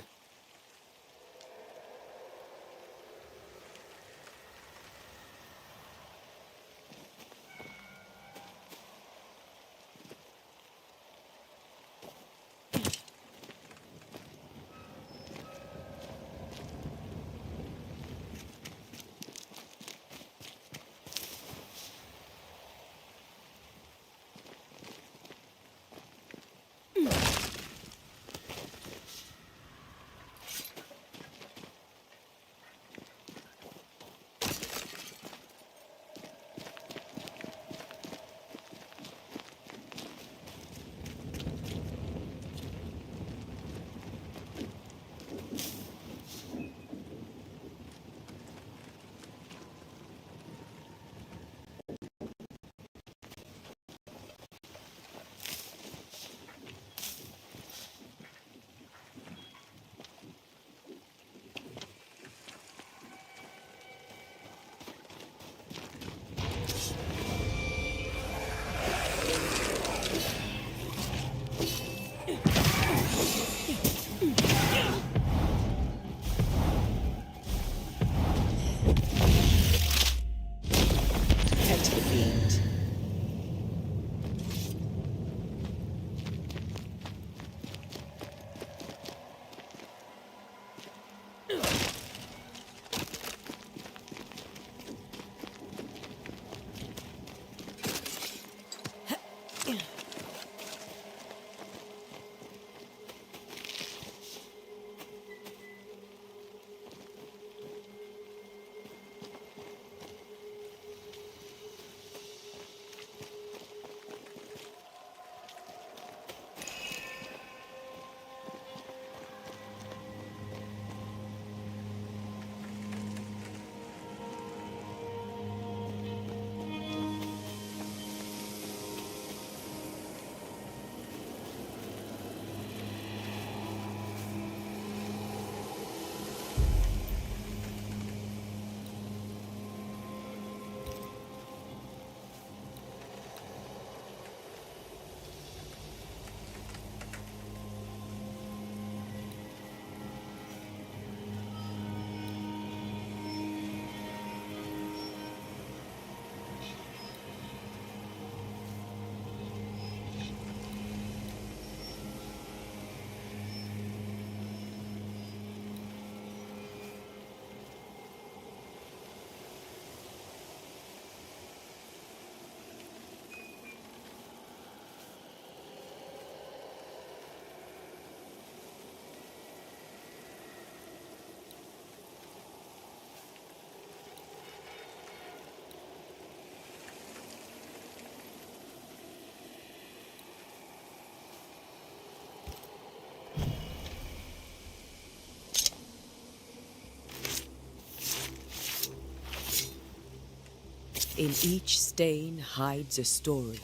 In each stain hides a story.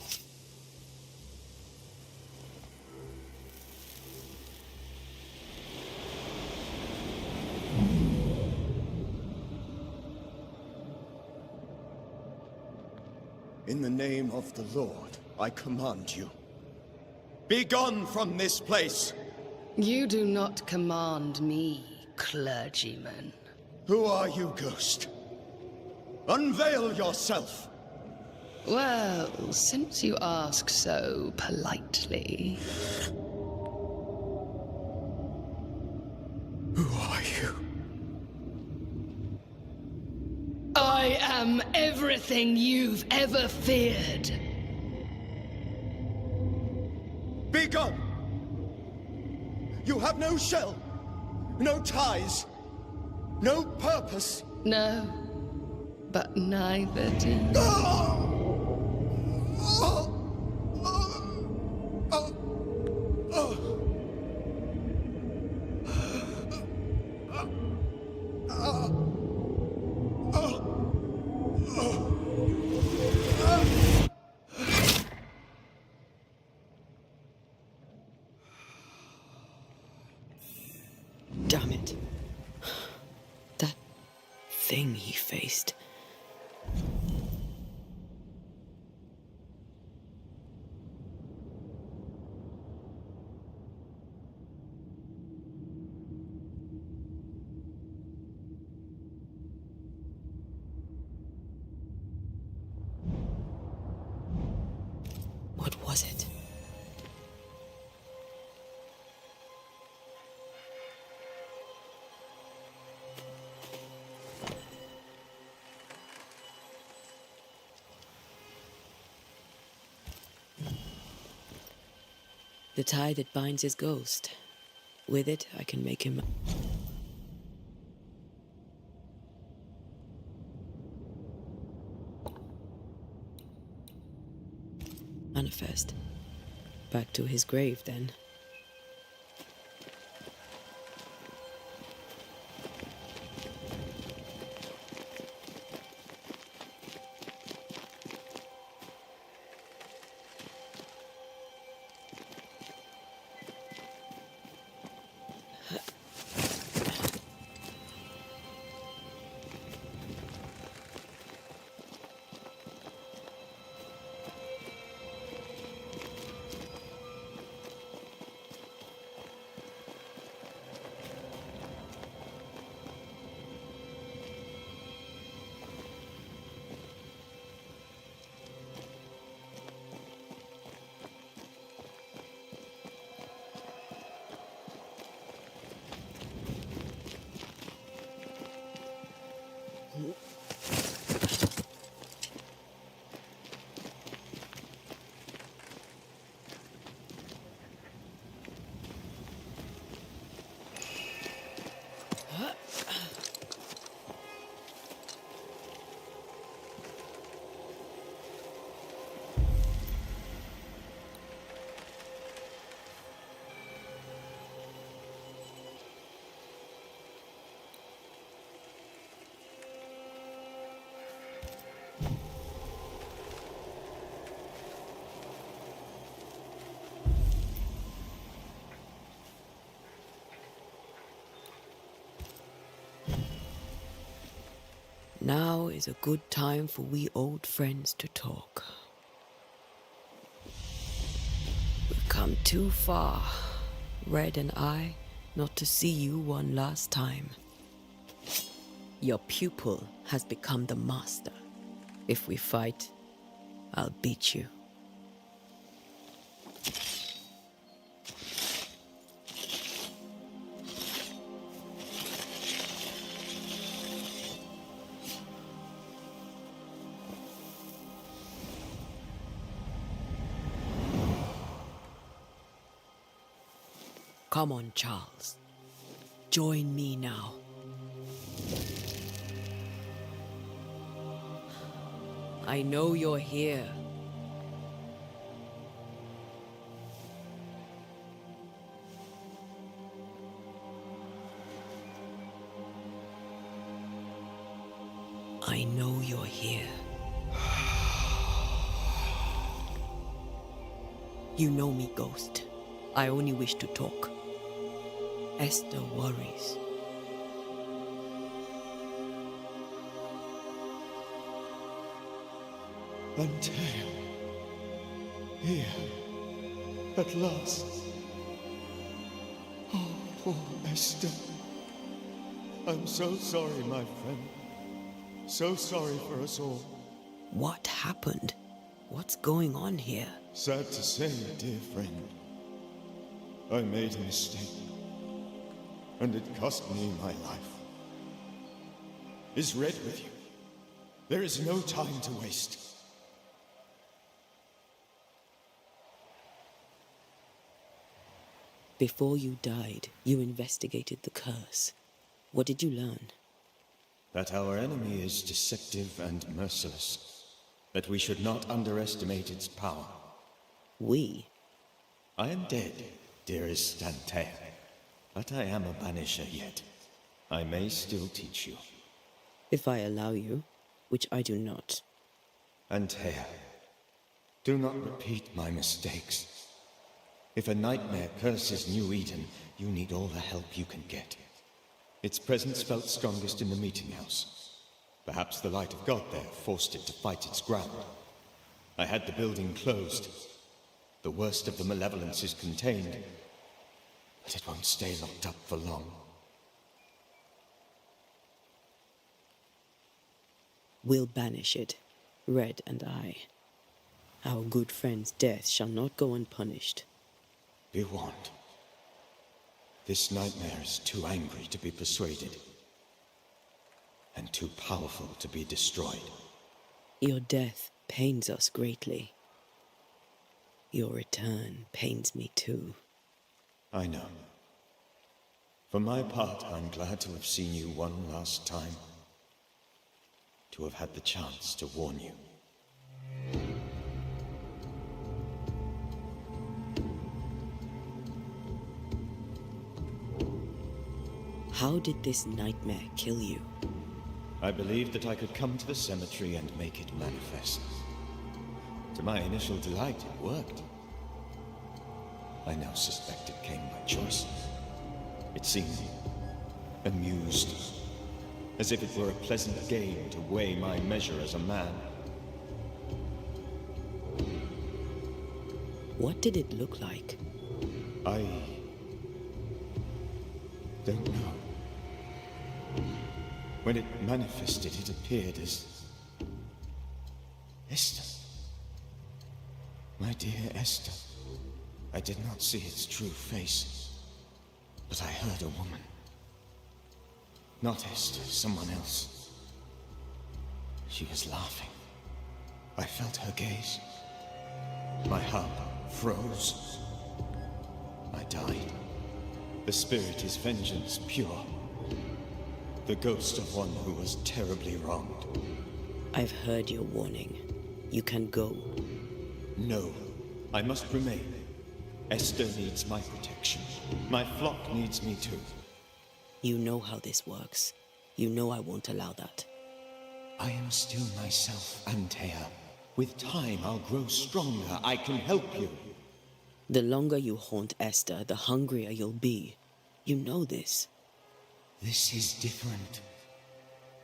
In the name of the Lord, I command you. Be gone from this place! You do not command me, clergyman. Who are you, ghost? Unveil yourself! Well, since you ask so politely... Who are you? I am everything you've ever feared. Be gone! You have no shell, no ties, no purpose. No, but neither do you. Damn it. That thing he faced. What was it? The tie that binds his ghost. With it, I can make him... manifest. Back to his grave, then. Now is a good time for we old friends to talk. We've come too far, Red and I, not to see you one last time. Your pupil has become the master. If we fight, I'll beat you. Come on, Charles. Join me now. I know you're here. I know you're here. You know me, Ghost. I only wish to talk. Esther worries. Until here, at last. Oh, poor Esther. I'm so sorry, my friend. So sorry for us all. What happened? What's going on here? Sad to say, dear friend, I made a mistake, and it cost me my life. Is Red with you? There is no time to waste. Before you died, you investigated the curse. What did you learn? That our enemy is deceptive and merciless. That we should not underestimate its power. We? I am dead, dearest Antea, but I am a banisher yet. I may still teach you. If I allow you, which I do not. Antea, do not repeat my mistakes. If a nightmare curses New Eden, you need all the help you can get. Its presence felt strongest in the meeting house. Perhaps the light of God there forced it to fight its ground. I had the building closed. The worst of the malevolence is contained, but it won't stay locked up for long. We'll banish it, Red and I. Our good friend's death shall not go unpunished. Be warned. This nightmare is too angry to be persuaded, and too powerful to be destroyed. Your death pains us greatly. Your return pains me too. I know. For my part, I'm glad to have seen you one last time. To have had the chance to warn you. How did this nightmare kill you? I believed that I could come to the cemetery and make it manifest. To my initial delight, it worked. I now suspect it came by choice. It seemed amused, as if it were a pleasant game to weigh my measure as a man. What did it look like? I don't know. When it manifested, it appeared as Esther. My dear Esther. I did not see its true face, but I heard a woman. Not Esther, someone else. She was laughing. I felt her gaze. My heart froze. I died. The spirit is vengeance pure. The ghost of one who was terribly wronged. I've heard your warning. You can go. No, I must remain. Esther needs my protection. My flock needs me too. You know how this works. You know I won't allow that. I am still myself, Antea. With time, I'll grow stronger. I can help you. The longer you haunt Esther, the hungrier you'll be. You know this. This is different.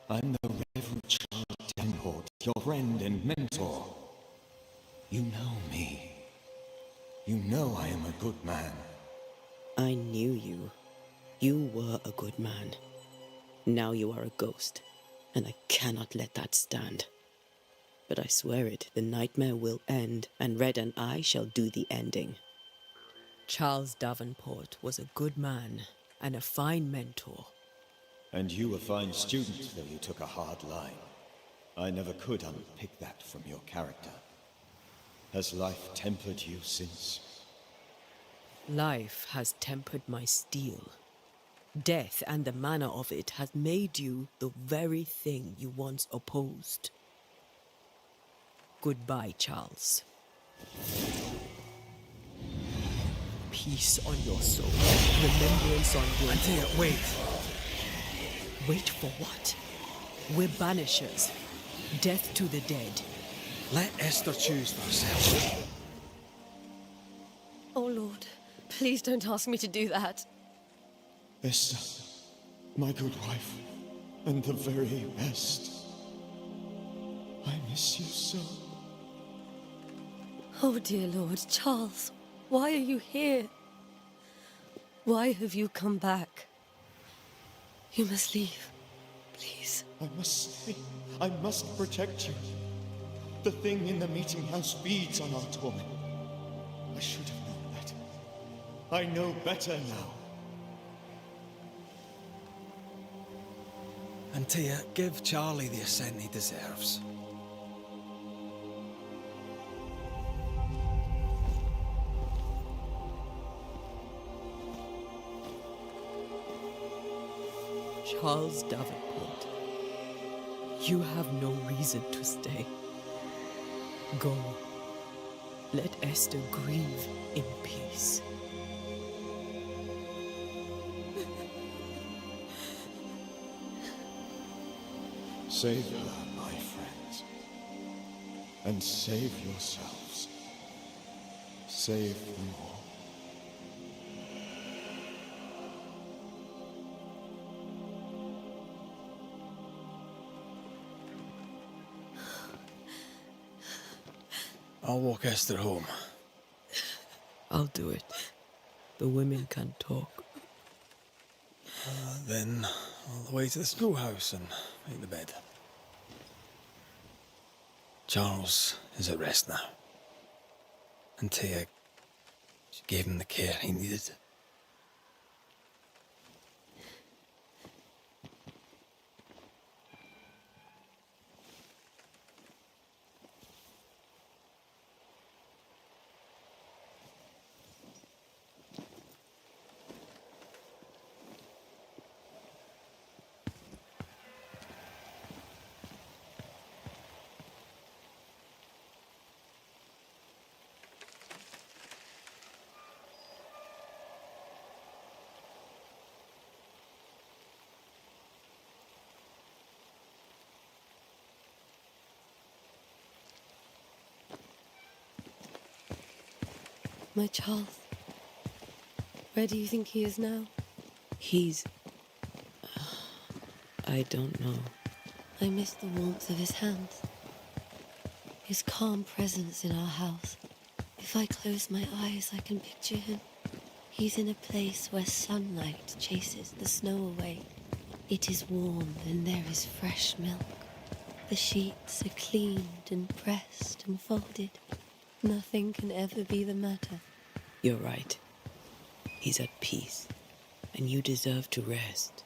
I'm the Reverend Charles Davenport, your friend and mentor. You know me. You know I am a good man. I knew you. You were a good man. Now you are a ghost, and I cannot let that stand. But I swear it, the nightmare will end, and Red and I shall do the ending. Charles Davenport was a good man and a fine mentor. And you a fine student, though you took a hard line. I never could unpick that from your character. Has life tempered you since? Life has tempered my steel. Death and the manner of it has made you the very thing you once opposed. Goodbye, Charles. Peace on your soul. Remembrance on your... Antea, wait. Wait for what? We're banishers. Death to the dead. Let Esther choose for herself. Oh, Lord, please don't ask me to do that. Esther, my good wife, and the very best. I miss you so. Oh, dear Lord, Charles, why are you here? Why have you come back? You must leave, please. I must stay. I must protect you. The thing in the meeting house feeds on our torment. I should have known better. I know better now. Antea, give Charlie the ascent he deserves. Charles Davenport, you have no reason to stay. Go. Let Esther grieve in peace. Save her, my friends. And save yourselves. Save them all. I'll walk Esther home. I'll do it. The women can talk. Then all the way to the schoolhouse and make the bed. Charles is at rest now. Antea, she gave him the care he needed. My Charles. Where do you think he is now? He's... I don't know. I miss the warmth of his hands. His calm presence in our house. If I close my eyes, I can picture him. He's in a place where sunlight chases the snow away. It is warm and there is fresh milk. The sheets are cleaned and pressed and folded. Nothing can ever be the matter. You're right. He's at peace, and you deserve to rest.